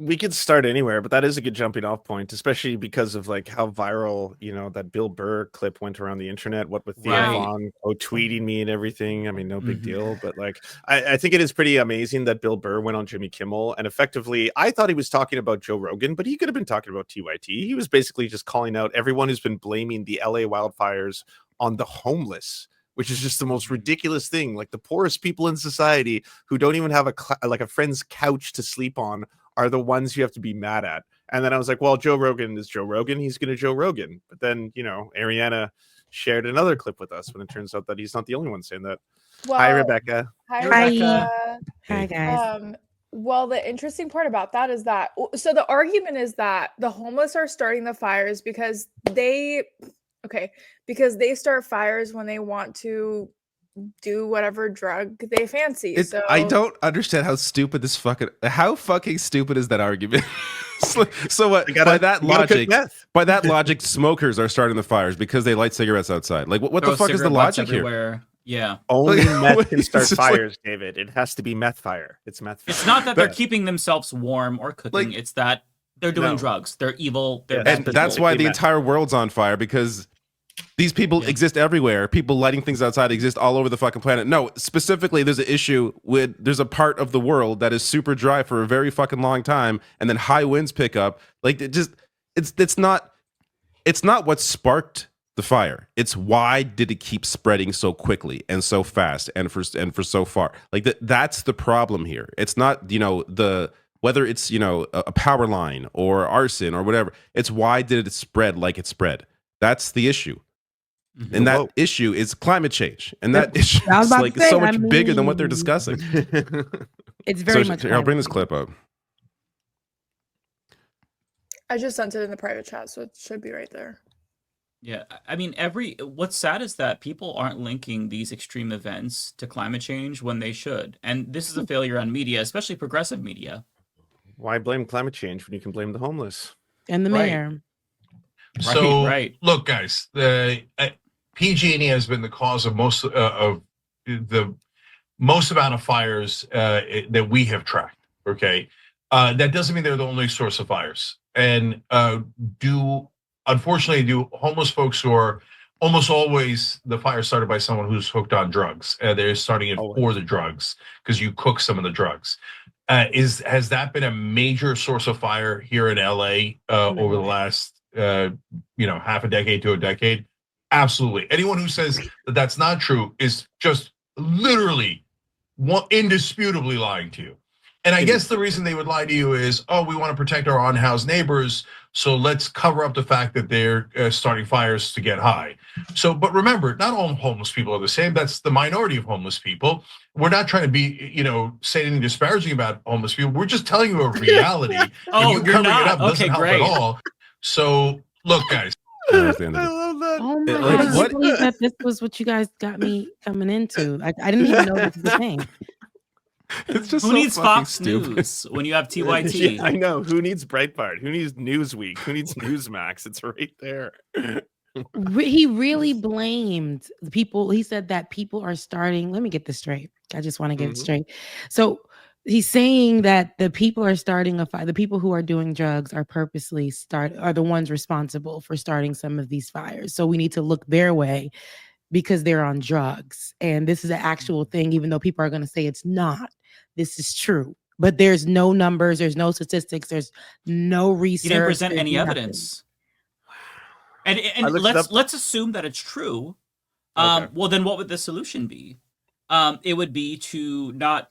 We could start anywhere, but that is a good jumping off point, especially because of like how viral, that Bill Burr clip went around the internet. What with Theo Right. Von tweeting me and everything. I mean, no big deal, but like, I think it is pretty amazing that Bill Burr went on Jimmy Kimmel and effectively, I thought he was talking about Joe Rogan, but he could have been talking about TYT. He was basically just calling out everyone who's been blaming the LA wildfires on the homeless, which is just the most ridiculous thing. Like the poorest people in society who don't even have a friend's couch to sleep on are the ones you have to be mad at. And then I was like, well, Joe Rogan is Joe Rogan. He's going to Joe Rogan. But then, Ariana shared another clip with us when it turns out that he's not the only one saying that. Well, Hi, Rebecca. Hi, Rebecca. Hi, guys. Well, the interesting part about that is that, so the argument is that the homeless are starting the fires because they start fires when they want to do whatever drug they fancy. So I don't understand how stupid how fucking stupid is that argument? So what? By that logic, smokers are starting the fires because they light cigarettes outside. Like, what the fuck is the logic everywhere here? Yeah. Only meth can start fires, David. It has to be meth fire. It's meth fire. It's not that they're keeping themselves warm or cooking. It's that they're doing drugs. They're evil. And that's why the entire world's on fire, because these people exist everywhere. People lighting things outside exist all over the fucking planet. No, specifically, there's an issue with there's a part of the world that is super dry for a very fucking long time, and then high winds pick up. Like it's not what sparked the fire. It's why did it keep spreading so quickly and so fast and for so far. Like that's the problem here. It's not whether it's a power line or arson or whatever. It's why did it spread like it spread. That's the issue. And that issue is climate change. And that issue is so much bigger than what they're discussing. It's very much. I'll bring this clip up. I just sent it in the private chat, so it should be right there. Yeah, I mean, what's sad is that people aren't linking these extreme events to climate change when they should. And this is a failure on media, especially progressive media. Why blame climate change when you can blame the homeless? And the mayor. So, look, guys, PG&E has been the cause of most of the most amount of fires that we have tracked. Okay, that doesn't mean they're the only source of fires. And unfortunately, do homeless folks who are almost always the fire started by someone who's hooked on drugs. They're starting it for the drugs because you cook some of the drugs. Has that been a major source of fire here in LA over the last half a decade to a decade? Absolutely. Anyone who says that that's not true is just literally indisputably lying to you. And I guess the reason they would lie to you is, we want to protect our unhoused neighbors, so let's cover up the fact that they're starting fires to get high. So, but remember, not all homeless people are the same. That's the minority of homeless people. We're not trying to be, say anything disparaging about homeless people. We're just telling you a reality. And you covering it up doesn't help at all. So, look, guys. I love that. Oh my God! I can't believe that this was what you guys got me coming into. I didn't even know this was a thing. It's just who needs Fox News when you have TYT? Yeah, I know. Who needs Breitbart? Who needs Newsweek? Who needs Newsmax? It's right there. He really blamed the people. He said that people are starting. Let me get this straight. I just want to get it straight. So he's saying that the people are starting a fire. The people who are doing drugs are are the ones responsible for starting some of these fires. So we need to look their way because they're on drugs. And this is an actual thing, even though people are going to say it's not. This is true. But there's no numbers, there's no statistics, there's no research. He didn't present any evidence. And let's assume that it's true. Well, then what would the solution be? It would be to not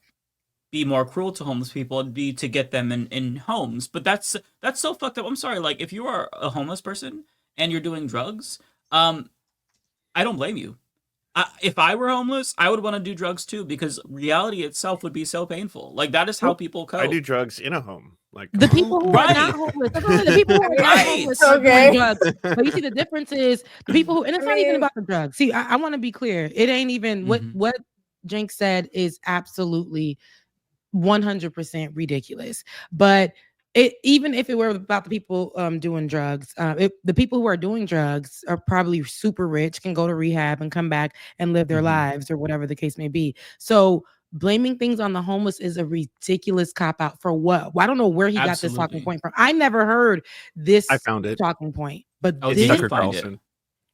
be more cruel to homeless people. It'd be to get them in homes. But that's so fucked up. I'm sorry. Like, if you are a homeless person and you're doing drugs, I don't blame you. If I were homeless, I would want to do drugs too, because reality itself would be so painful. Like, that is how people cope. I do drugs in a home. Like the people who are not homeless. The people who are not homeless are doing drugs. But you see, the difference is the people who, and it's not even about the drugs. See, I want to be clear. It ain't even what Jinx said is absolutely 100% ridiculous. But even if it were about the people doing drugs, the people who are doing drugs are probably super rich, can go to rehab and come back and live their lives or whatever the case may be. So blaming things on the homeless is a ridiculous cop out for what? Well, I don't know where he got this talking point from. I never heard this I found it. talking point, but it's Tucker Carlson.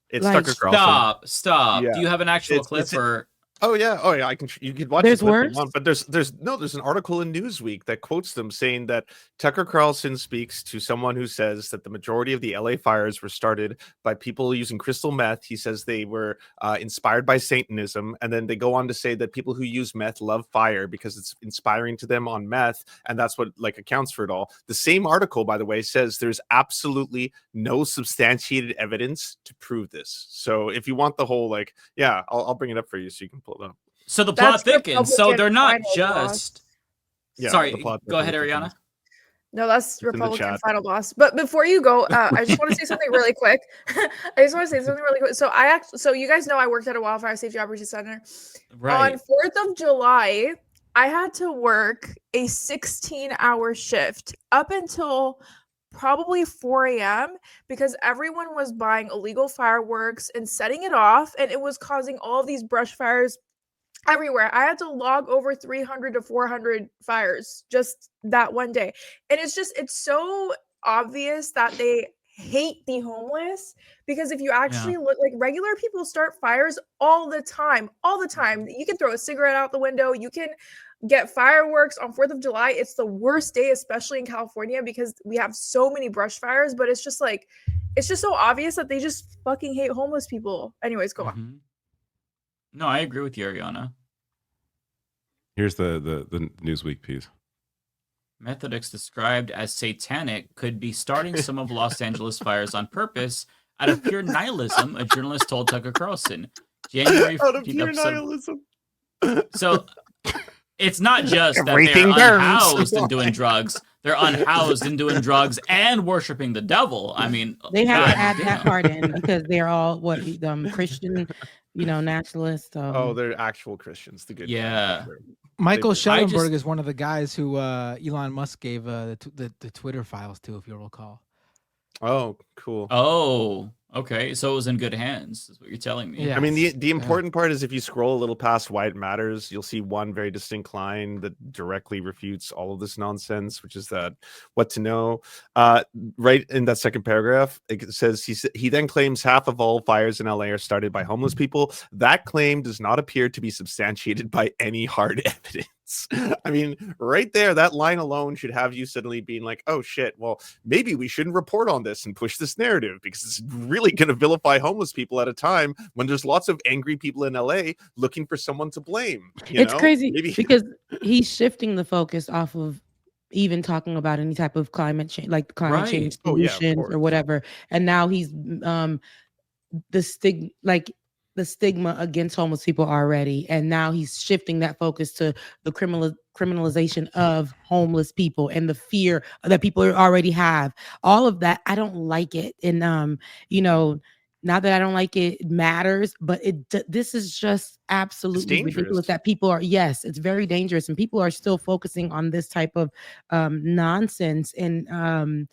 It's like, Tucker Carlson. Stop. Yeah. Do you have an actual clip or? Oh yeah, I can. You can watch. There's worse, but there's an article in Newsweek that quotes them saying that Tucker Carlson speaks to someone who says that the majority of the LA fires were started by people using crystal meth. He says they were inspired by Satanism, and then they go on to say that people who use meth love fire because it's inspiring to them on meth, and that's what like accounts for it all. The same article, by the way, says there's absolutely no substantiated evidence to prove this. So if you want the whole like, yeah, I'll bring it up for you so you can pull it up. So the plot thickens. So they're not just. Yeah, sorry, go ahead, Ariana. No, that's Republican final boss. But before you go, I just want to say something really quick. So you guys know I worked at a wildfire safety operations center. Right. On 4th of July, I had to work a 16-hour shift up until probably 4 a.m. because everyone was buying illegal fireworks and setting it off, and it was causing all of these brush fires everywhere. I had to log over 300 to 400 fires just that one day. And it's so obvious that they hate the homeless, because if you actually look, like, regular people start fires all the time. You can throw a cigarette out the window. You can get fireworks on 4th of July. It's the worst day, especially in California, because we have so many brush fires, but it's just so obvious that they just fucking hate homeless people. Anyways, go on. No, I agree with you, Ariana. Here's the Newsweek piece. Methodics described as satanic could be starting some of Los Angeles fires on purpose out of pure nihilism, a journalist told Tucker Carlson. January out of pure nihilism. So it's not just that they're unhoused and doing drugs. They're unhoused and doing drugs and worshiping the devil. I mean, they have to add that part in because they're all Christian, nationalists. They're actual Christians. The good. Yeah. Michael Schellenberg is one of the guys who Elon Musk gave the Twitter files to, if you'll recall. Oh, cool. Oh, okay. So it was in good hands, is what you're telling me. Yeah. I mean, the important part is if you scroll a little past why it matters, you'll see one very distinct line that directly refutes all of this nonsense, which is that what to know. Right in that second paragraph, it says he then claims half of all fires in LA are started by homeless people. That claim does not appear to be substantiated by any hard evidence. I mean, right there, that line alone should have you suddenly being like, oh shit, well, maybe we shouldn't report on this and push this narrative because it's really going to vilify homeless people at a time when there's lots of angry people in LA looking for someone to blame. It's crazy because he's shifting the focus off of even talking about any type of climate change, like climate change solutions or whatever. And now he's the stigma against homeless people already, and now he's shifting that focus to the criminalization of homeless people and the fear that people already have. All of that, I don't like it, and not that I don't like it, it matters, but this is just absolutely ridiculous that people are. Yes, it's very dangerous, and people are still focusing on this type of nonsense and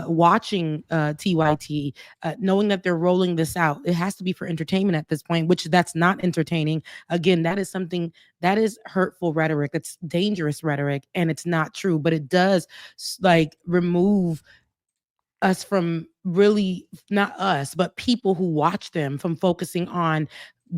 watching TYT, knowing that they're rolling this out. It has to be for entertainment at this point, which that's not entertaining. Again, that is something that is hurtful rhetoric. It's dangerous rhetoric, and it's not true, but it does remove us from really, not us, but people who watch them from focusing on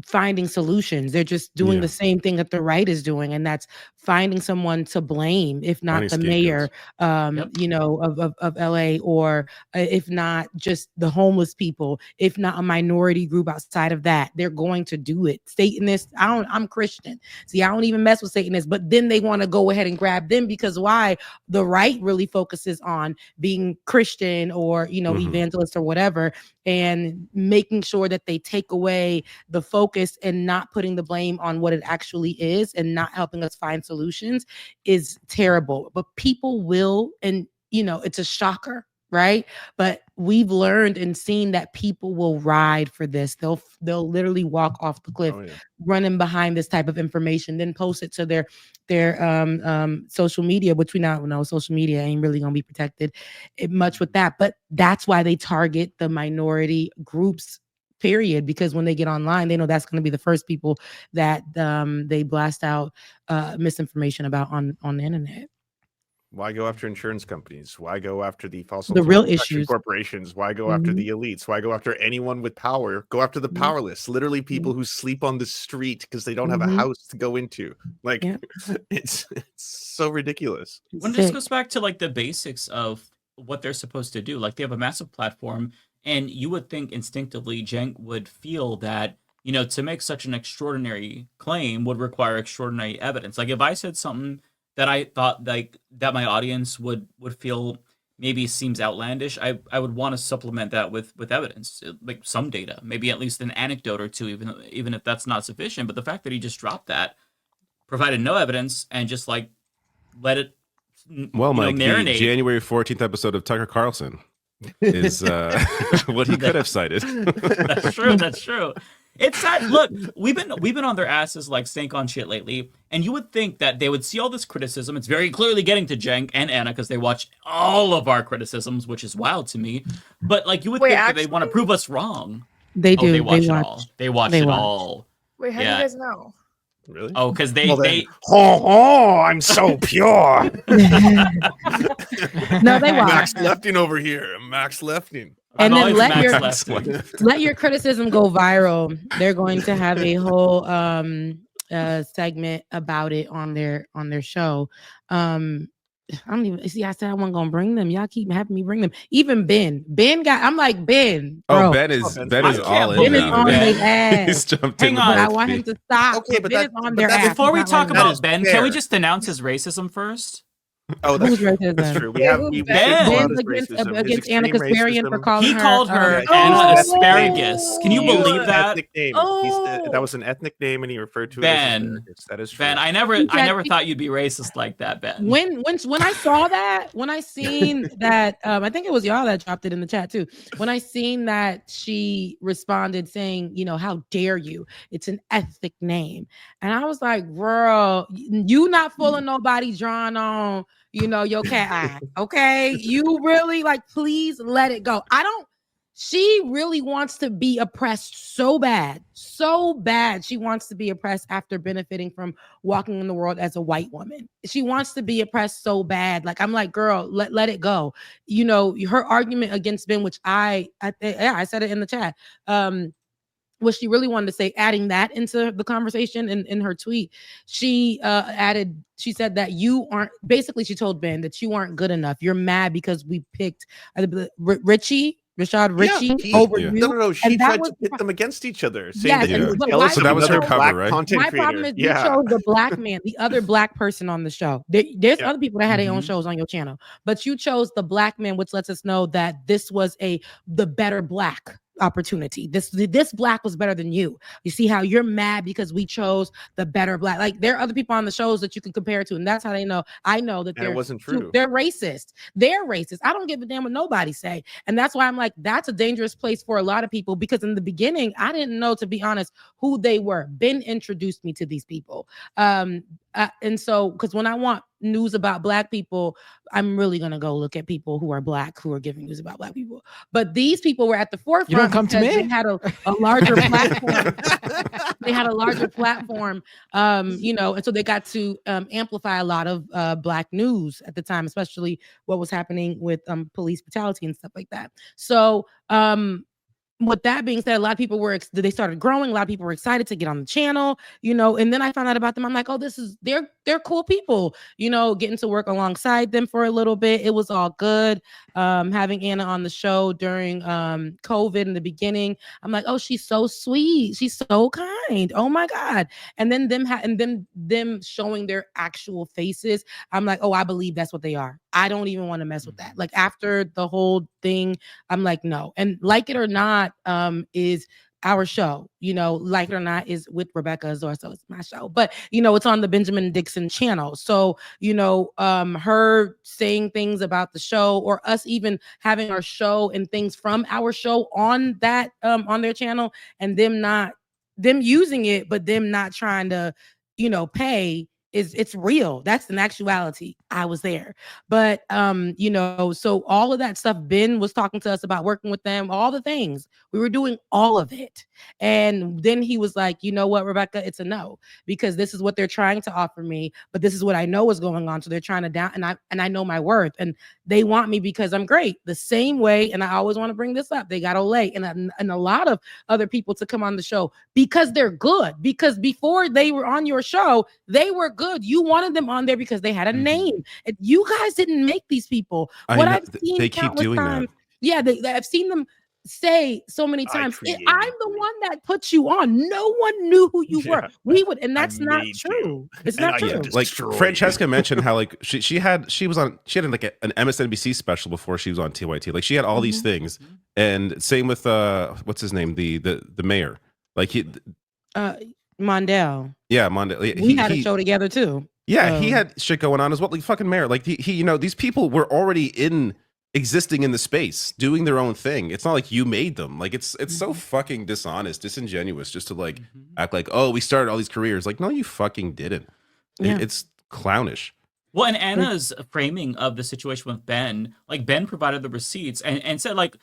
finding solutions. They're just doing the same thing that the right is doing, and that's finding someone to blame, if not the mayor of LA, or if not just the homeless people, if not a minority group outside of that. They're going to do it. Satanists, I'm Christian. See, I don't even mess with Satanists, but then they want to go ahead and grab them because why? The right really focuses on being Christian or evangelist or whatever, and making sure that they take away the focus and not putting the blame on what it actually is and not helping us find solutions is terrible. But people will, and it's a shocker, right? But we've learned and seen that people will ride for this. They'll literally walk off the cliff, running behind this type of information, then post it to their social media, which we now know social media ain't really gonna be protected much with that. But that's why they target the minority groups period, because when they get online, they know that's going to be the first people that they blast out misinformation about on the internet. Why go after insurance companies? Why go after the fossil The real fuel issues. corporations? Why go after the elites? Why go after anyone with power? Go after the powerless. Literally, people who sleep on the street because they don't have a house to go into. Like, it's so ridiculous. When this goes back to like the basics of what they're supposed to do, like they have a massive platform, and you would think instinctively Cenk would feel that, you know, to make such an extraordinary claim would require extraordinary evidence. Like if I said something that I thought like that my audience would feel maybe seems outlandish, I would want to supplement that with evidence, like some data, maybe at least an anecdote or two, even if that's not sufficient. But the fact that he just dropped that, provided no evidence, and just like let it Mike, marinate. The January 14th episode of Tucker Carlson is what he could have cited. That's true. That's true. It's sad. Look, we've been on their asses like stink on shit lately, and you would think that they would see all this criticism. It's very clearly getting to Cenk and Anna because they watch all of our criticisms, which is wild to me. But like you would think that they want to prove us wrong. They do. They watch it all. They watch it all. Wait, how do you guys know? Really? Oh, because I'm so pure. No, they watch. Max Lefting over here. Max Lefting. And then let your criticism go viral. They're going to have a whole segment about it on their show. I don't even see. I said I wasn't gonna bring them. Y'all keep having me bring them. Even Ben got. I'm like Ben. Bro. Oh, Ben is all in. Ben is on their ass. He's jumped Hang in. on, I want him to stop. Okay, but Ben is on their ass. Before we talk about Ben, fair. can we just denounce his racism first? Oh, that's true. That's true. We have Ben against Anna Kasparian for calling her. He called her Anna Asparagus. Can you believe that? That was an ethnic name, and he referred to it as asparagus. That is true. Ben, I never thought you'd be racist like that, Ben. When I saw that, when I seen that, I think it was y'all that dropped it in the chat too. When I seen that she responded saying, you know, how dare you? It's an ethnic name. And I was like, girl, you not fooling nobody drawing on, you know, your cat eye. Okay. You really like, please let it go. She really wants to be oppressed so bad. She wants to be oppressed after benefiting from walking in the world as a white woman. She wants to be oppressed so bad. Like, I'm like, girl, let it go. You know, her argument against Ben, which I said it in the chat. What she really wanted to say, adding that into the conversation in her tweet, she said that you aren't, basically she told Ben that you aren't good enough. You're mad because we picked Rashad Ritchie over you. No. She tried to pit them against each other. So that was her cover, right? My problem is you chose the black man, the other black person on the show. There's other people that had their own shows on your channel, but you chose the black man, which lets us know that this was the better black opportunity. This black was better than you. You see how you're mad because we chose the better black. Like, there are other people on the shows that you can compare to, and that's how they know. I know that it wasn't true. They're racist. They're racist. I don't give a damn what nobody say. And that's why I'm like, that's a dangerous place for a lot of people, because in the beginning, I didn't know, to be honest, who they were. Ben introduced me to these people. And so, because when I want news about black people, I'm really going to go look at people who are black, who are giving news about black people. But these people were at the forefront. You don't come to me. They had a larger platform. They had a larger platform, you know, and so they got to amplify a lot of black news at the time, especially what was happening with police brutality and stuff like that. So, with that being said, a lot of people they started growing. A lot of people were excited to get on the channel, you know, and then I found out about them. I'm like, oh, they're cool people, you know, getting to work alongside them for a little bit. It was all good. Having Anna on the show during COVID in the beginning, I'm like, oh, she's so sweet. She's so kind. Oh my God. And then them showing their actual faces, I'm like, oh, I believe that's what they are. I don't even want to mess with that. Like, after the whole thing, I'm like, no. And Like It or Not is our show, you know, Like It or Not is with Rebecca Azor, so it's my show, but you know, it's on the Benjamon Dixon channel. So, you know, her saying things about the show, or us even having our show and things from our show on that on their channel, and them using it, but them not trying to, you know, pay it's real. That's an actuality. I was there. But you know, so all of that stuff, Ben was talking to us about working with them, all the things. We were doing all of it. And then he was like, you know what, Rebecca, it's a no, because this is what they're trying to offer me, but this is what I know is going on. So they're trying to down, and I know my worth, and they want me because I'm great. The same way, and I always want to bring this up, they got Olay and a lot of other people to come on the show because they're good. Because before they were on your show, they were good. You wanted them on there because they had a name. And you guys didn't make these people. What I've seen they keep doing times, that. yeah, I've seen them say so many times, I'm the one that put you on. No one knew who you were. We would, and that's not true. It's not true. Like Francesca mentioned how like she had like an MSNBC special before she was on TYT. Like she had all these things, and same with what's his name, the mayor, like he Mondale. Yeah, Mondale. We had a show together too. Yeah, he had shit going on as well. Like fucking mayor. Like he you know, these people were already existing in the space, doing their own thing. It's not like you made them. Like it's so fucking dishonest, disingenuous, just to like act like, oh, we started all these careers. Like, no, you fucking didn't. Yeah. It's clownish. Well, and Anna's framing of the situation with Ben, like Ben provided the receipts and said like,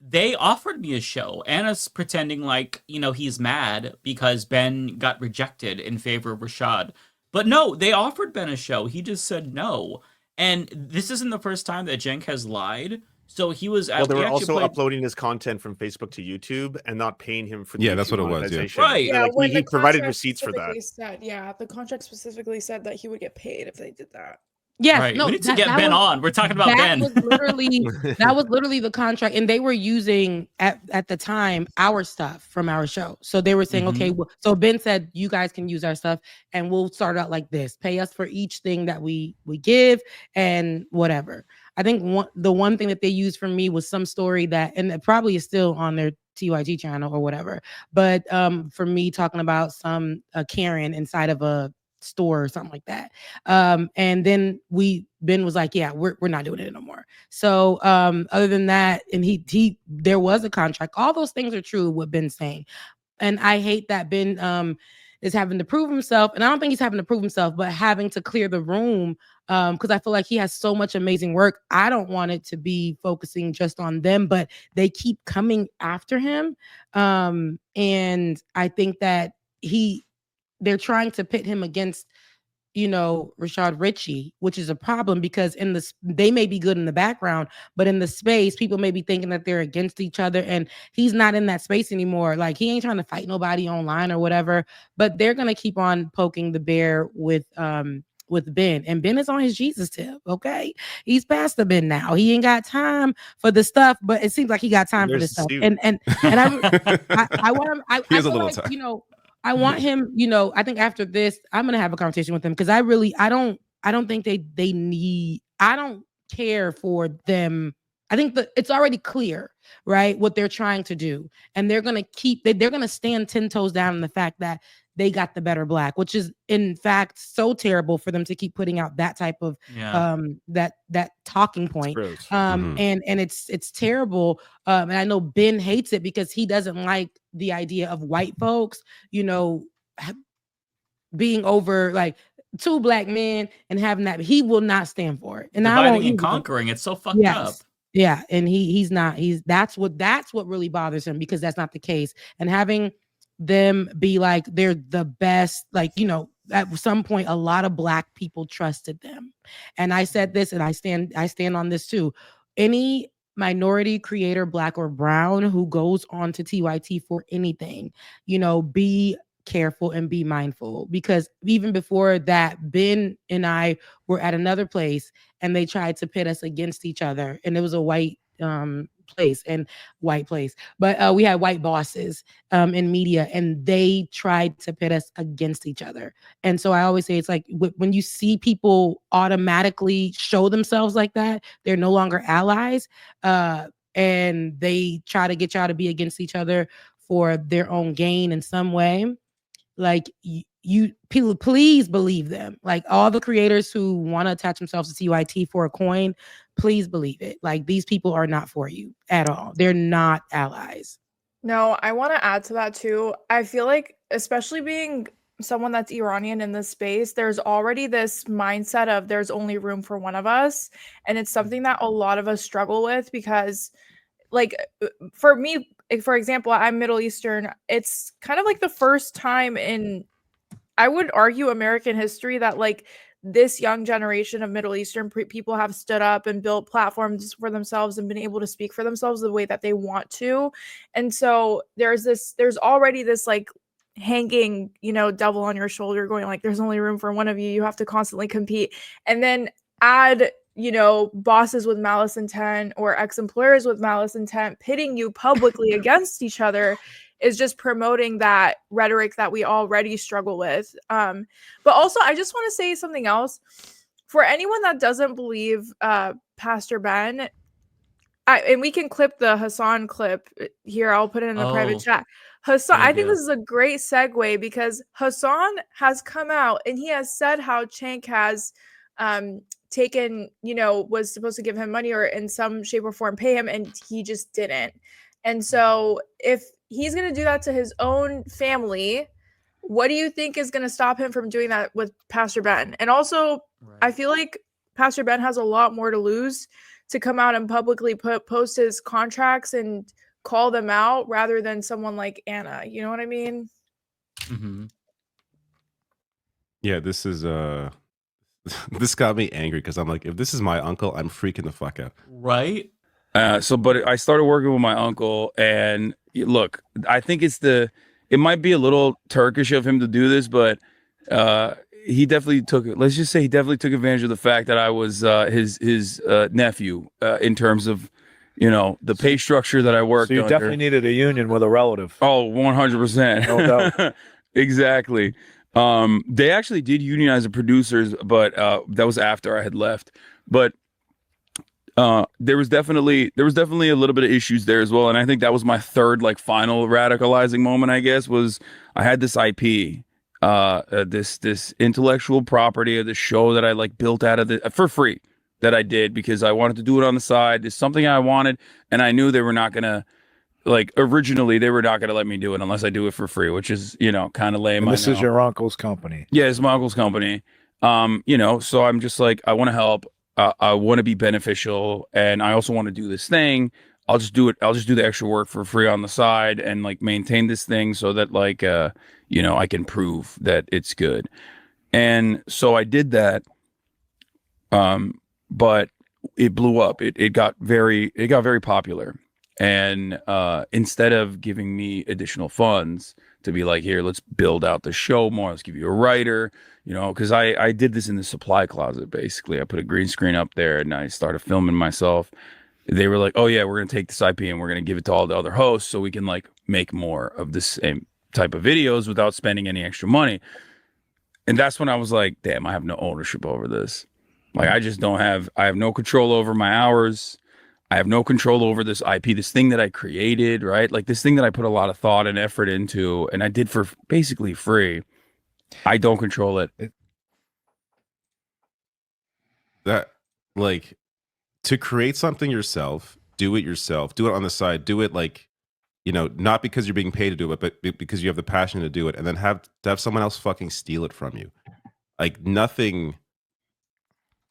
they offered me a show. Anna's pretending like, you know, he's mad because Ben got rejected in favor of Rashad. But no, they offered Ben a show. He just said no. And this isn't the first time that Cenk has lied. So he was... Well, they were also uploading his content from Facebook to YouTube and not paying him for the that's what it was. Yeah. Right. Yeah, like, he provided receipts for that. The contract specifically said that he would get paid if they did that. Yes, right. No, we need to get Ben on. We're talking about Ben. That was literally the contract, and they were using at the time our stuff from our show. So they were saying, okay, well, so Ben said, you guys can use our stuff, and we'll start out like this: pay us for each thing that we give, and whatever. I think the one thing that they used from me was some story that, and it probably is still on their TYT channel or whatever. But for me talking about some Karen inside of a store or something like that, and then Ben was like, yeah, we're not doing it no more. So other than that, and he there was a contract. All those things are true, what Ben's saying, and I hate that Ben is having to prove himself, and I don't think he's having to prove himself, but having to clear the room, because I feel like he has so much amazing work. I don't want it to be focusing just on them, but they keep coming after him, and I think that they're trying to pit him against, you know, Rashad Richey, which is a problem because they may be good in the background, but in the space, people may be thinking that they're against each other, and he's not in that space anymore. Like, he ain't trying to fight nobody online or whatever, but they're going to keep on poking the bear with Ben, and Ben is on his Jesus tip. Okay. He's past the Ben now. He ain't got time for the stuff, but it seems like he got time for this stuff. And I want him, I feel like, time. You know, I want him, you know, I think after this, I'm going to have a conversation with him because I don't think they need, I don't care for them. I think that it's already clear, right, what they're trying to do. And they're going to they're going to stand 10 toes down in the fact that they got the better black, which is in fact so terrible for them to keep putting out that type of that talking point. And it's terrible. And I know Ben hates it because he doesn't like the idea of white folks, you know, being over like two black men and having that. He will not stand for it. And dividing and conquering. It's so fucked up. Yeah, and that's what really bothers him, because that's not the case. And having them be like they're the best, like, you know, at some point a lot of black people trusted them. And I said this, and I stand on this too. Any minority creator, black or brown, who goes on to TYT for anything, you know, be careful and be mindful, because even before that, Ben and I were at another place and they tried to pit us against each other, and it was a white place, but we had white bosses in media, and they tried to pit us against each other. And so I always say, it's like when you see people automatically show themselves like that, they're no longer allies, and they try to get y'all to be against each other for their own gain in some way. Like, you people, please believe them. Like, all the creators who want to attach themselves to TYT for a coin, please believe it. Like, these people are not for you at all. They're not allies. No, I want to add to that too. I feel like, especially being someone that's Iranian in this space, there's already this mindset of there's only room for one of us. And it's something that a lot of us struggle with because, like, for me, for example, I'm Middle Eastern. It's kind of like the first time in, I would argue, American history that like this young generation of Middle Eastern people have stood up and built platforms for themselves and been able to speak for themselves the way that they want to. And so there's already this like hanging, devil on your shoulder going like, there's only room for one of you. You have to constantly compete. And then add, bosses with malice intent or ex-employers with malice intent pitting you publicly against each other is just promoting that rhetoric that we already struggle with. But also, I just want to say something else. For anyone that doesn't believe Pastor Ben, and we can clip the Hassan clip here. I'll put it in the private chat. Hassan, I think this is a great segue because Hassan has come out and he has said how Cenk has taken, was supposed to give him money or in some shape or form pay him, and he just didn't. And so if he's going to do that to his own family, what do you think is going to stop him from doing that with Pastor Ben? And also, I feel like Pastor Ben has a lot more to lose to come out and publicly post his contracts and call them out rather than someone like Anna. You know what I mean? Mm-hmm. Yeah, this is this got me angry because I'm like, if this is my uncle, I'm freaking the fuck out. Right? But I started working with my uncle, and look, I think it might be a little Turkish of him to do this, but he definitely took advantage of the fact that I was his nephew in terms of, the pay structure that I worked So you under. definitely needed a union with a relative. Oh, 100%. No doubt. Exactly. They actually did unionize the producers, but that was after I had left. But there was definitely a little bit of issues there as well, and I think that was my third final radicalizing moment. I guess was I had this IP, this intellectual property of the show that I built out of for free that I did because I wanted to do it on the side. It's something I wanted, and I knew they were not gonna. Originally, they were not going to let me do it unless I do it for free, which is, kind of lame. And this is your uncle's company. Yeah, it's my uncle's company. So I'm just like, I want to help. I want to be beneficial, and I also want to do this thing. I'll just do it. I'll just do the extra work for free on the side and maintain this thing so that I can prove that it's good. And so I did that. But it blew up. It got very popular. And instead of giving me additional funds to be like, here, let's build out the show more, let's give you a writer, because I did this in the supply closet, basically. I put a green screen up there and I started filming myself. They were like, oh, yeah, we're going to take this IP and we're going to give it to all the other hosts so we can make more of the same type of videos without spending any extra money. And that's when I was like, damn, I have no ownership over this. I have no control over my hours. I have no control over this IP, this thing that I created, right? This thing that I put a lot of thought and effort into, and I did for basically free. I don't control it. To create something yourself, do it on the side, do it not because you're being paid to do it, but because you have the passion to do it, and then have someone else fucking steal it from you. Nothing,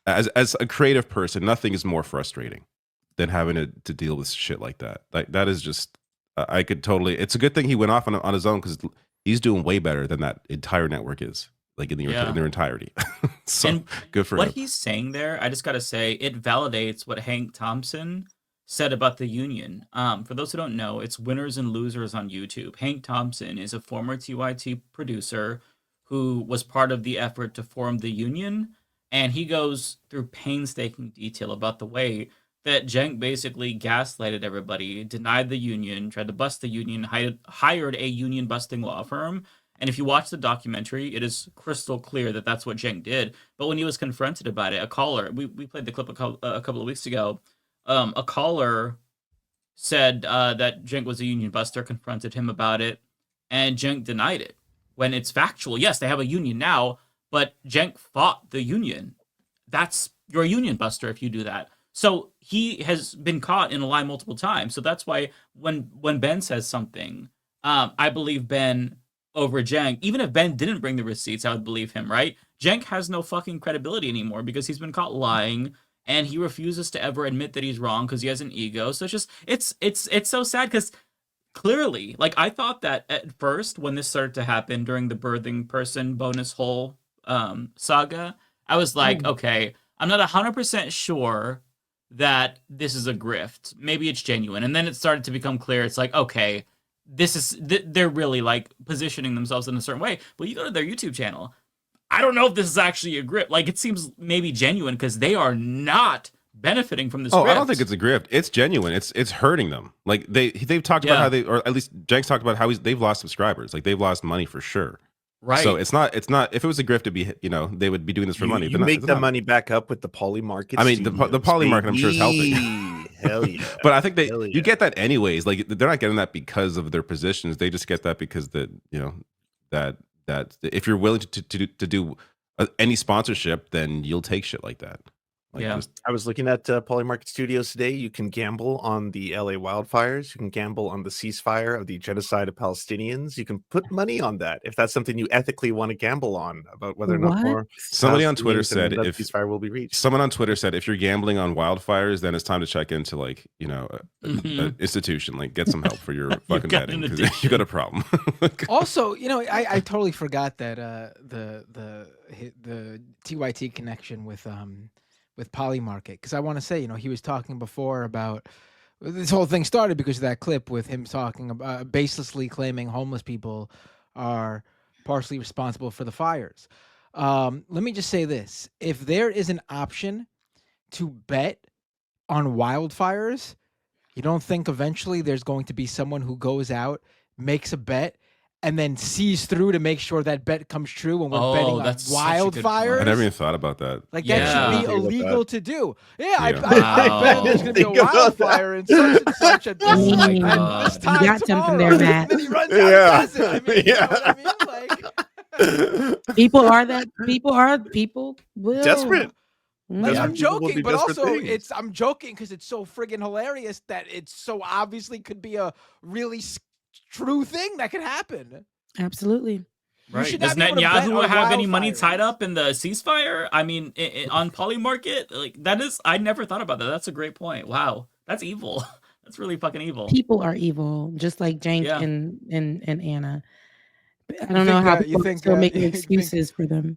as a creative person, nothing is more frustrating than having to deal with shit like that. That is just, I could totally. It's a good thing he went off on his own because he's doing way better than that entire network is, in their entirety. So and good for him. What he's saying there, I just gotta say, it validates what Hank Thompson said about the union. For those who don't know, it's Winners and Losers on YouTube. Hank Thompson is a former TYT producer who was part of the effort to form the union, and he goes through painstaking detail about the way that Cenk basically gaslighted everybody, denied the union, tried to bust the union, hired a union-busting law firm. And if you watch the documentary, it is crystal clear that that's what Cenk did. But when he was confronted about it, a caller, we played the clip a couple of weeks ago, a caller said that Cenk was a union buster, confronted him about it, and Cenk denied it. When it's factual, yes, they have a union now, but Cenk fought the union. You're a union buster if you do that. So he has been caught in a lie multiple times. So that's why when Ben says something, I believe Ben over Cenk. Even if Ben didn't bring the receipts, I would believe him, right? Cenk has no fucking credibility anymore because he's been caught lying, and he refuses to ever admit that he's wrong because he has an ego. So it's so sad because clearly, like, I thought that at first when this started to happen during the birthing person bonus hole saga, I was like, okay, I'm not 100% sure that this is a grift. Maybe it's genuine. And then it started to become clear. It's like, okay, they're really like positioning themselves in a certain way. But you go to their YouTube channel, I don't know if this is actually a grift. Like, it seems maybe genuine because they are not benefiting from this grift. I don't think it's a grift. It's genuine. It's hurting them. Like they've talked about how they, or at least Cenk's talked about how they've lost subscribers. Like they've lost money for sure. Right. So it's not. If it was a grift, it'd be, they would be doing this for money. You make the money back up with the poly market. I mean, the poly market, I'm sure, is helping. Hell yeah. But I think you get that anyways. Like they're not getting that because of their positions. They just get that because that if you're willing to do any sponsorship, then you'll take shit like that. Like I was looking at Poly Market Studios today. You can gamble on the LA wildfires. You can gamble on the ceasefire of the genocide of Palestinians. You can put money on that if that's something you ethically want to gamble on, about whether or not more. Somebody on Twitter said if ceasefire will be reached. Someone on Twitter said if you're gambling on wildfires, then it's time to check into like an institution, like get some help for your fucking betting because you got a problem. Also, I totally forgot that the TYT connection with Poly Market, because I want to say, he was talking before about this whole thing started because of that clip with him talking about baselessly claiming homeless people are partially responsible for the fires. Let me just say this. If there is an option to bet on wildfires, you don't think eventually there's going to be someone who goes out, makes a bet, and then sees through to make sure that bet comes true when we're betting on wildfires? I never even thought about that. Like, that should be illegal to do. I bet there's going to be a wildfire in such and such at this time. You got something there, Matt. Then he runs out and does it. I mean, you know what I mean? Like, people will. Desperate. Like, I'm joking, but also I'm joking because it's so friggin' hilarious that it so obviously could be a really true thing that could happen. Absolutely. Right. Does Netanyahu have any money tied up in the ceasefire? I mean, on Poly Market? Like, I never thought about that. That's a great point. Wow. That's evil. That's really fucking evil. People are evil, just like Cenk and Anna. I don't know how people still making excuses for them.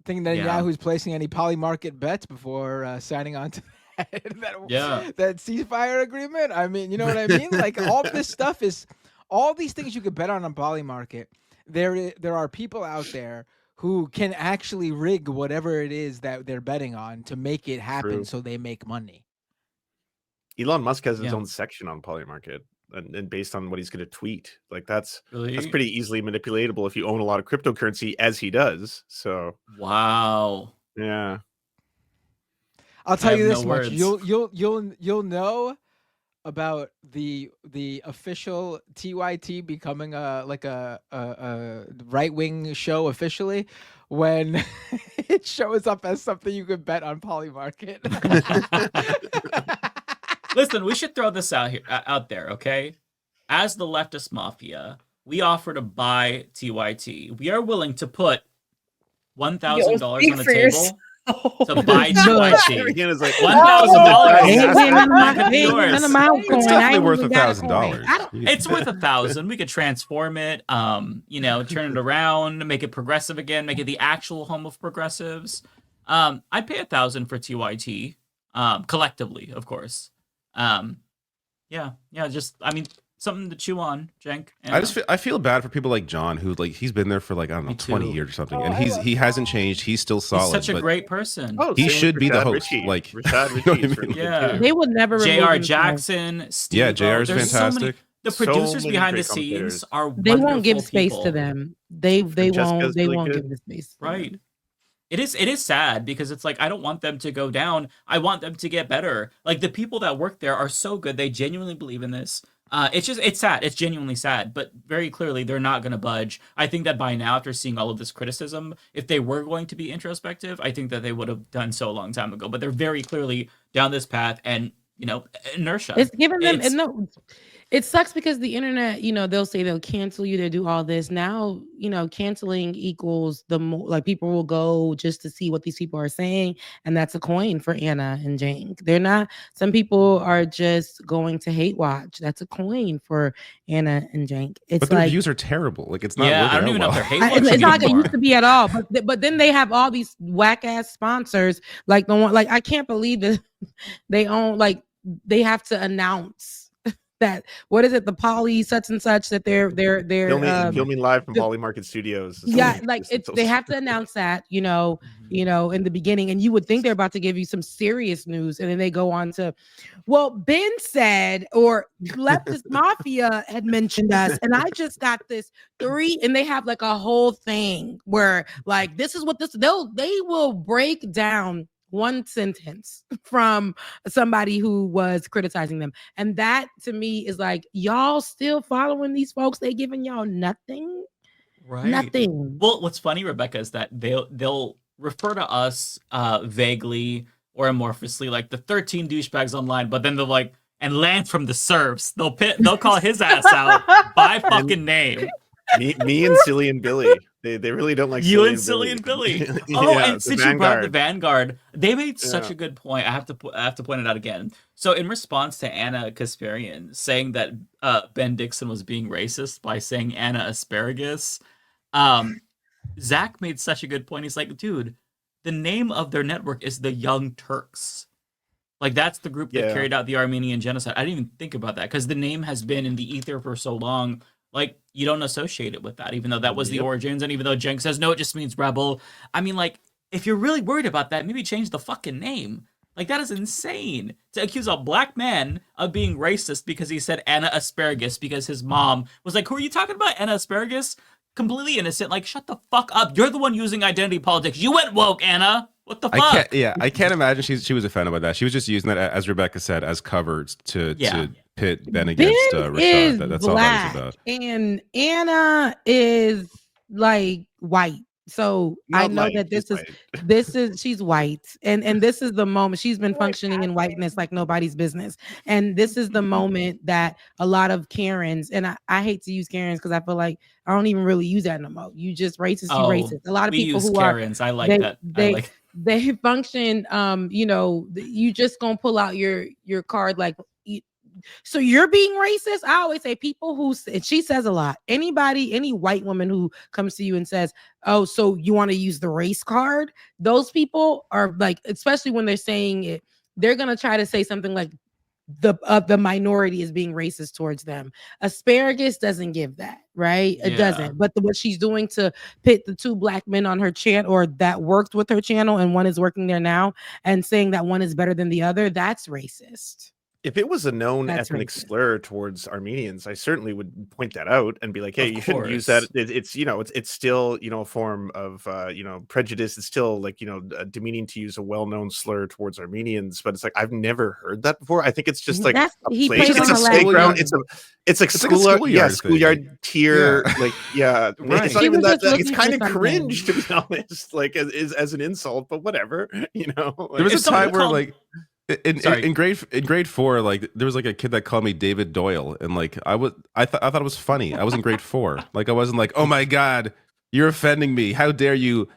Think that Yahoo's placing any Poly Market bets before signing on to that ceasefire agreement? I mean, you know what I mean? Like, all this stuff is... all these things you could bet on Poly Market, there are people out there who can actually rig whatever it is that they're betting on to make it happen so they make money. Elon Musk has his own section on Poly Market, and based on what he's going to tweet. Like, that's pretty easily manipulatable if you own a lot of cryptocurrency, as he does. So wow. Yeah. I'll tell you this much. You'll know about the official TYT becoming a right-wing show officially when it shows up as something you could bet on Poly Market. Listen, we should throw this out there, okay? As the Leftist Mafia, we offer to buy TYT. We are willing to put $1,000 on the table. To buy TYT. Again, it's like $1,000. It's definitely worth $1,000. It's worth $1,000. We could transform it, turn it around, make it progressive again, make it the actual home of progressives. I'd pay $1,000 for TYT, collectively, of course. Something to chew on, Cenk. I feel bad for people like John, who he's been there for 20 years or something, and he hasn't changed. He's still solid. He's such a great person. He should be the host. They would never. J.R. Jackson, Steve. Yeah, J.R. is fantastic. The producers behind the scenes are. They won't give space to them. They won't give the space. Right. It is sad because it's like, I don't want them to go down. I want them to get better. Like, the people that work there are so good. They genuinely believe in this. It's sad. It's genuinely sad, but very clearly they're not going to budge. I think that by now, after seeing all of this criticism, if they were going to be introspective, I think that they would have done so a long time ago, but they're very clearly down this path. And inertia. It's giving them no. It sucks because the internet, they'll say they'll cancel you, they'll do all this. Now, canceling equals the more like people will go just to see what these people are saying. And that's a coin for Anna and Jank. They're not, some people are just going to hate watch. That's a coin for Anna and Jank. But their views are terrible. Like it's not working I don't even know if they're hate watching it's not like it anymore. used to be at all. But then they have all these whack ass sponsors, like the one, like I can't believe that they own, like they have to announce that, what is it, the Poly such and such, that they're filming live from Poly Market Studios. Yeah, like they have to announce that, in the beginning, and you would think they're about to give you some serious news, and then they go on to, well, Ben said, or Leftist Mafia had mentioned us, and I just got this 3, and they have like a whole thing where like this is what they will break down one sentence from somebody who was criticizing them. And that to me is like, y'all still following these folks? They giving y'all nothing? Right. Nothing. Well, what's funny, Rebecca, is that they'll refer to us vaguely or amorphously, like the 13 douchebags online, but then they're like, and Lance from the Serfs. They'll call his ass out by fucking name. Me and Silly and Billy. They really don't like you and Silly and Billy. And since you brought the Vanguard, they made such a good point. I have to point it out again. So in response to Anna Kasparian saying that Ben Dixon was being racist by saying Anna Asparagus, Zach made such a good point. He's like, dude, the name of their network is the Young Turks. Like that's the group that carried out the Armenian genocide. I didn't even think about that because the name has been in the ether for so long. Like, you don't associate it with that, even though that was the origins. And even though Jenk says, no, it just means rebel. I mean, like, if you're really worried about that, maybe change the fucking name. Like, that is insane. To accuse a black man of being racist because he said Anna Asparagus because his mom was like, who are you talking about, Anna Asparagus? Completely innocent. Like, shut the fuck up. You're the one using identity politics. You went woke, Anna. What the fuck? I can't imagine she was offended by that. She was just using that, as Rebecca said, as cover to pit Ben against Rashad. That's all that was about. And Anna is like white. So I know that this is she's white. And this is the moment she's been functioning in whiteness like nobody's business. And this is the moment that a lot of Karens, and I hate to use Karens because I feel like I don't even really use that no more. You just racist, you racist. A lot of people who Karens. I like that. They function, you just gonna pull out your card like, so you're being racist. I always say people who, and she says a lot, any white woman who comes to you and says, oh, so you want to use the race card, those people are like, especially when they're saying it, they're gonna try to say something like the minority is being racist towards them. Asparagus doesn't give that, right? It doesn't. But what she's doing to pit the 2 black men on her channel, or that worked with her channel, and one is working there now, and saying that one is better than the other, that's racist. If it was a known ethnic slur towards Armenians, I certainly would point that out and be like, hey, you shouldn't use that. It's still, a form of, prejudice. It's still like, demeaning to use a well-known slur towards Armenians, but it's like, I've never heard that before. I think it's just like a playground. It's like schoolyard tier. Right. Like, right. It's not even that. It's kind of cringe, to be honest, like as an insult, but whatever, There was a time where like, in grade 4, like there was like a kid that called me David Doel, and like I thought it was funny. I was in grade 4. Like I wasn't like, oh my god, you're offending me. How dare you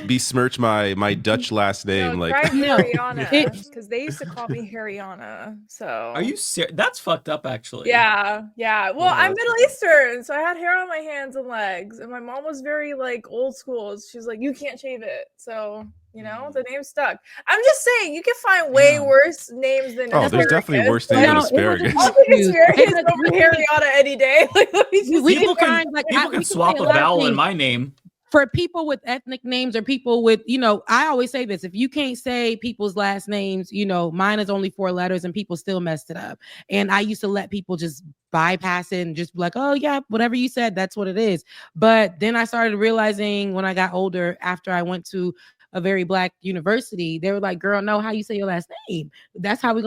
besmirch my Dutch last name? Like Ariana, because they used to call me Ariana. So are you serious? That's fucked up, actually. Yeah. Well, I'm Middle Eastern, so I had hair on my hands and legs, and my mom was very like old school. She's like, you can't shave it, so. The name stuck. I'm just saying, you can find way worse names than asparagus. There's definitely worse names than asparagus. I'll take asparagus over Ariana any day. Like, people can swap a vowel in my name. For people with ethnic names, or people with, I always say this, if you can't say people's last names, mine is only 4 letters and people still messed it up. And I used to let people just bypass it and just be like, oh yeah, whatever you said, that's what it is. But then I started realizing when I got older, after I went to a very black university, they were like, girl, no, how you say your last name? That's how we're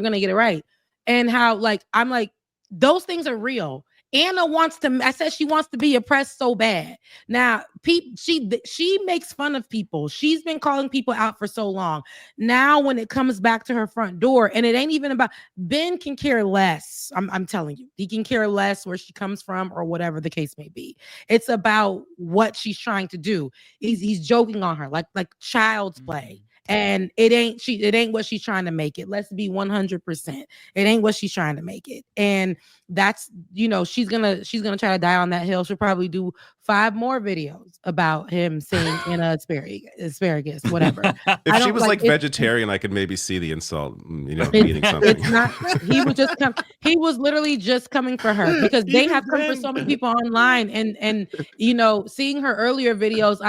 gonna get it right. And how, like, I'm like, those things are real. Anna wants to. I said she wants to be oppressed so bad. Now, she makes fun of people. She's been calling people out for so long. Now, when it comes back to her front door, and it ain't even about Ben can care less. I'm telling you, he can care less where she comes from or whatever the case may be. It's about what she's trying to do. He's joking on her like child's play. And it ain't what she's trying to make it. Let's be 100%. It ain't what she's trying to make it. And that's, she's gonna try to die on that hill. She'll probably do 5 more videos about him saying in asparagus, whatever. If she was like vegetarian, I could maybe see the insult, meaning something. It's not. He was literally just coming for her because they have come for so many people online, and seeing her earlier videos,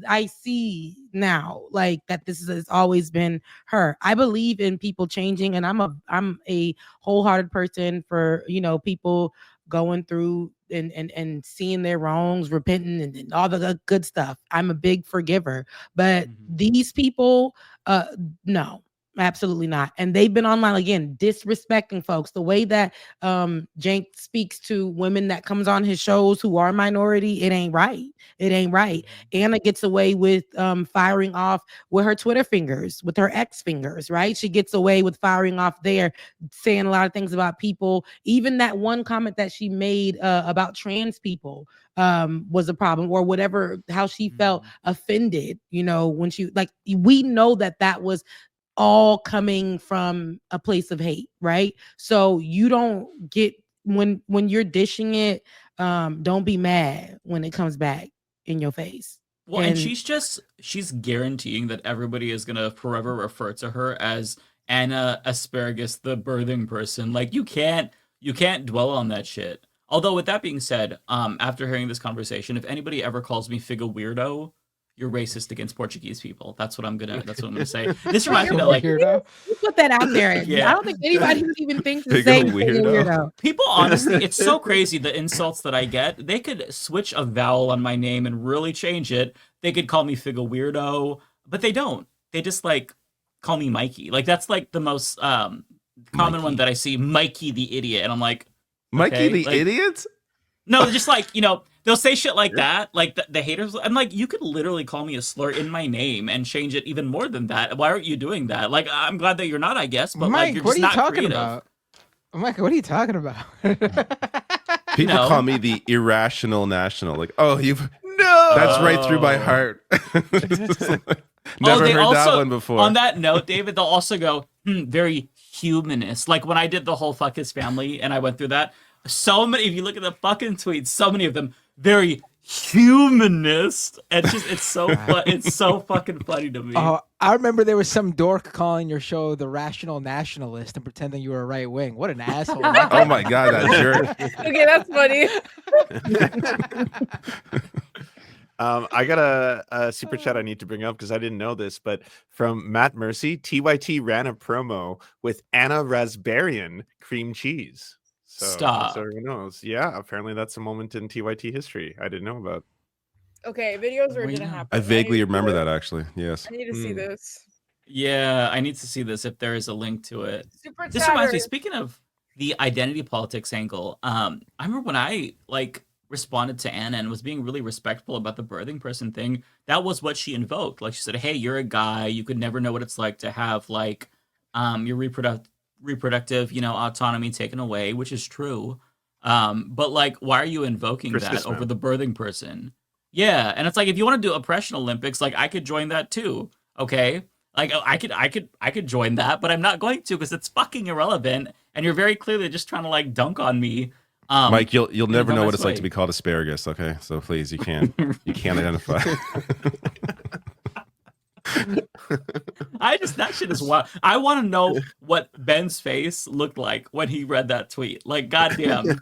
I see now like that this has always been her. I believe in people changing, and I'm a wholehearted person for people going through and seeing their wrongs, repenting, and all the good stuff. I'm a big forgiver, but these people, no, absolutely not. And they've been online again, disrespecting folks. The way that Jank speaks to women that comes on his shows who are minority, it ain't right. It ain't right. Anna gets away with firing off with her Twitter fingers, with her X fingers, right? She gets away with firing off there, saying a lot of things about people. Even that one comment that she made about trans people was a problem, or whatever, how she felt offended, when she, like, we know that was all coming from a place of hate, right? So you don't get, when you're dishing it, don't be mad when it comes back in your face. Well, and she's guaranteeing that everybody is gonna forever refer to her as Anna Asparagus, the birthing person. Like, you can't dwell on that shit. Although, with that being said, after hearing this conversation, if anybody ever calls me Figa weirdo, you're racist against Portuguese people. That's what I'm gonna say. This reminds me of, like, you put that out there. Yeah. I don't think anybody even thinks the same weirdo. People, honestly, it's so crazy the insults that I get. They could switch a vowel on my name and really change it. They could call me Figa weirdo, but they don't. They just call me Mikey. Like, that's like the most common one that I see, Mikey the idiot, and I'm like, Mikey the idiot? No, just they'll say shit like that, like the haters. I'm like, you could literally call me a slur in my name and change it even more than that. Why aren't you doing that? Like, I'm glad that you're not, I guess, but Mike, you're just not creative. About? Mike, what are you talking about? People call me the irrational national. Like, that's right through my heart. Never heard that one before. On that note, David, they'll also go, very humanist. Like, when I did the whole fuck his family and I went through that, so many, if you look at the fucking tweets, so many of them very humanist. And it's so fucking funny to me. Oh, I remember there was some dork calling your show the Rational Nationalist and pretending you were right wing. What an asshole! Oh my god, that jerk. Okay, that's funny. I got a super chat I need to bring up because I didn't know this, but from Matt Mercy, TYT ran a promo with Anna Raspberrian cream cheese. Stop. So everyone knows. Yeah, apparently that's a moment in TYT history I didn't know about. Okay, videos are gonna happen. I vaguely remember that, actually. Yes. I need to see this. Yeah, I need to see this if there is a link to it. This reminds me, speaking of the identity politics angle, I remember when I responded to Anna and was being really respectful about the birthing person thing. That was what she invoked. Like, she said, hey, you're a guy, you could never know what it's like to have your reproductive autonomy taken away, which is true, but why are you invoking that over the birthing person? Yeah, and it's like, if you want to do oppression Olympics, I could join that too. Okay, I could join that, but I'm not going to because it's fucking irrelevant, and you're very clearly just trying to dunk on me. Mike, you'll never know what it's like to be called asparagus. Okay, so please, you can't identify. That shit is wild. I want to know what Ben's face looked like when he read that tweet. Like, goddamn.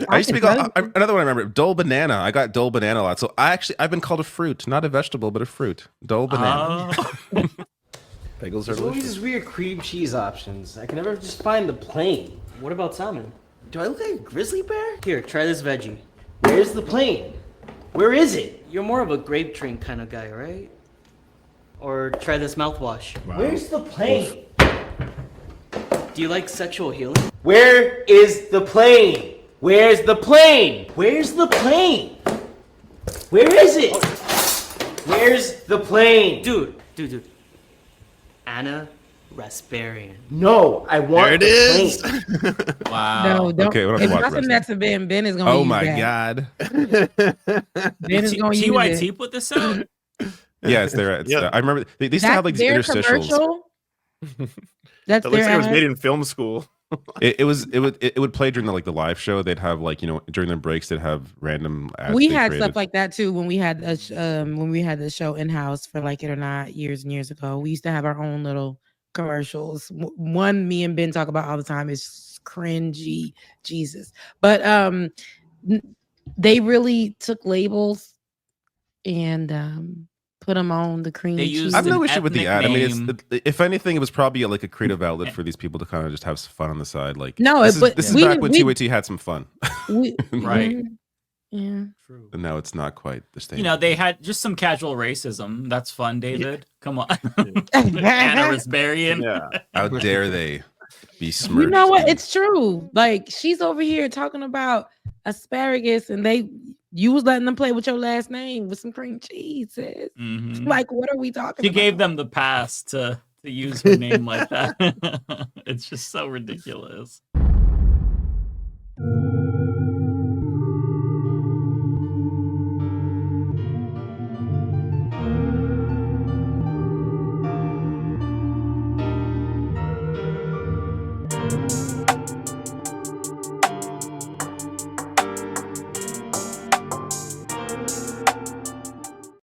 I used to be called, another one I remember, Doel banana. I got Doel banana a lot. So I've been called a fruit, not a vegetable, but a fruit. Doel banana. Bagels are There's always these weird cream cheese options. I can never just find the plain. What about salmon? Do I look like a grizzly bear? Here, try this veggie. Where's the plain? Where is it? You're more of a grape drink kind of guy, right? Or try this mouthwash. Wow. Where's the plane? Do you like sexual healing? Where is the plane? Where's the plane? Where's the plane? Where is it? Where's the plane? Dude. Anna Rasparian. No, I want there it is. Wow. No, don't. Okay, If nothing that's a Ben is gonna. Oh use my that. god. Ben is gonna use TYT it. put this out. Yeah, it's there. I remember they used to have like these interstitials. That's it looks like it was made in film school. It would play during the live show. They'd have during their breaks they'd have random ads. We had stuff like that too when we had the show in house for Like It or Not years and years ago. We used to have our own little commercials. One me and Ben talk about all the time is cringy, Jesus. But they really took labels and put them on the cream cheese. I have no issue with the ad. I mean, if anything, it was probably like a creative outlet for these people to kind of just have some fun on the side. Like, this is back when TYT had some fun, right? Yeah, true. And now it's not quite the same. They had just some casual racism. That's fun, David. Come on, Anna Rasparian. Yeah. How dare they be smirched? You know what? It's true. Like, she's over here talking about asparagus, and you was letting them play with your last name with some cream cheese. Mm-hmm. Like, what are we talking about? She gave them the pass to use her name like that. It's just so ridiculous.